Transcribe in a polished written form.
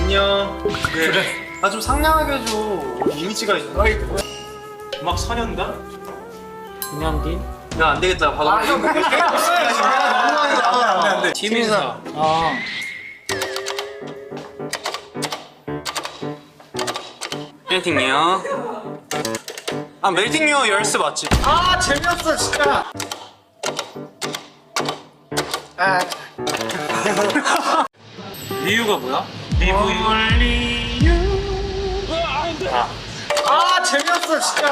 안녕. 그래. 나 좀 상냥하게 해줘. 이미지가 있는. 막 선현다? 김현빈? 야, 안 되겠다. 봐도. 형, 그게 되게 없어요. 안 돼. 팀인사. 아. 멜팅이요. 아, 멜팅이요 열쇠 맞지? 아 재미없어 진짜. 리유가 뭐야? 리뷰. 아 재미없어 진짜.